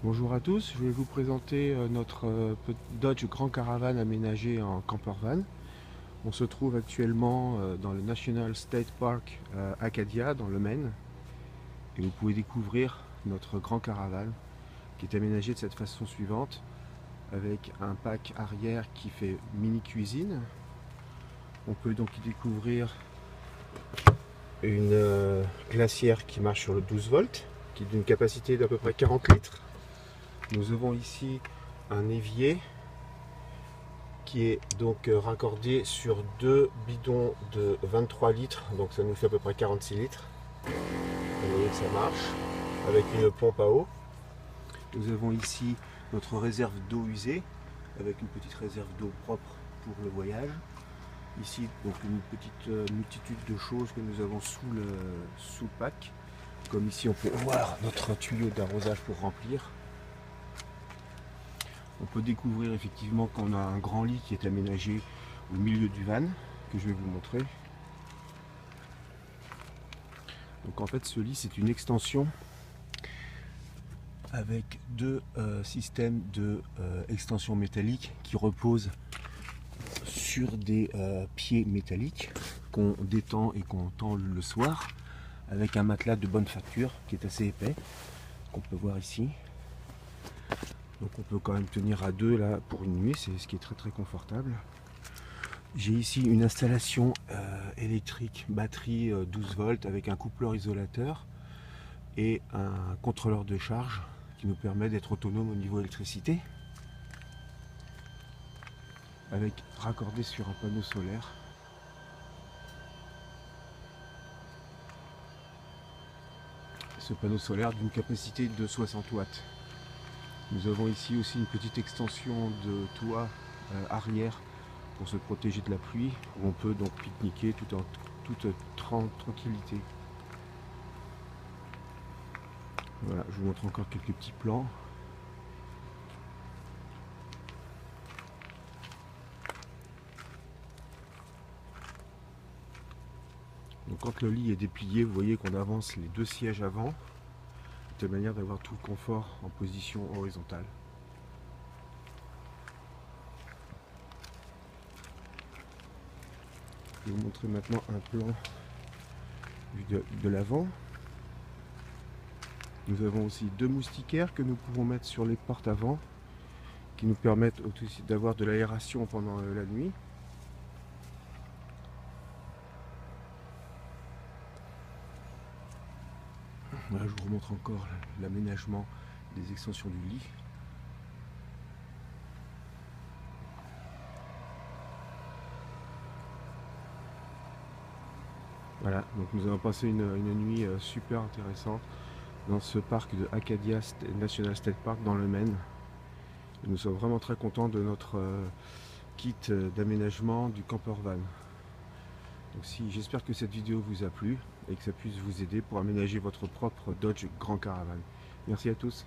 Bonjour à tous, je vais vous présenter notre Dodge Grand Caravan aménagé en camper van. On se trouve actuellement dans le National State Park Acadia dans le Maine et vous pouvez découvrir notre Grand Caravan qui est aménagé de cette façon suivante avec un pack arrière qui fait mini cuisine. On peut donc y découvrir une glacière qui marche sur le 12 volts qui est d'une capacité d'à peu près 40 litres. Nous avons ici un évier qui est donc raccordé sur deux bidons de 23 litres, donc ça nous fait à peu près 46 litres. Vous voyez que ça marche, avec une pompe à eau. Nous avons ici notre réserve d'eau usée, avec une petite réserve d'eau propre pour le voyage. Ici, donc une petite multitude de choses que nous avons sous le pack. Comme ici, on peut voir notre tuyau d'arrosage pour remplir. On peut découvrir effectivement qu'on a un grand lit qui est aménagé au milieu du van, que je vais vous montrer. Donc en fait ce lit c'est une extension avec deux systèmes de extension métallique qui reposent sur des pieds métalliques qu'on détend et qu'on tend le soir avec un matelas de bonne facture qui est assez épais, qu'on peut voir ici. Donc on peut quand même tenir à deux là pour une nuit, c'est ce qui est très confortable. J'ai ici une installation électrique batterie 12 volts avec un coupleur isolateur et un contrôleur de charge qui nous permet d'être autonome au niveau électricité, avec raccordé sur un panneau solaire. Ce panneau solaire d'une capacité de 60 watts. Nous avons ici aussi une petite extension de toit arrière pour se protéger de la pluie, où on peut donc pique-niquer tout en toute tranquillité. Voilà, je vous montre encore quelques petits plans. Donc quand le lit est déplié, vous voyez qu'on avance les deux sièges avant, de manière d'avoir tout le confort en position horizontale. Je vais vous montrer maintenant un plan vu de l'avant. Nous avons aussi deux moustiquaires que nous pouvons mettre sur les portes avant, qui nous permettent aussi d'avoir de l'aération pendant la nuit. Voilà, je vous remontre encore l'aménagement des extensions du lit. Voilà, donc nous avons passé une nuit super intéressante dans ce parc de Acadia National State Park dans le Maine. Et nous sommes vraiment très contents de notre kit d'aménagement du camper van. Donc j'espère que cette vidéo vous a plu et que ça puisse vous aider pour aménager votre propre Dodge Grand Caravan. Merci à tous.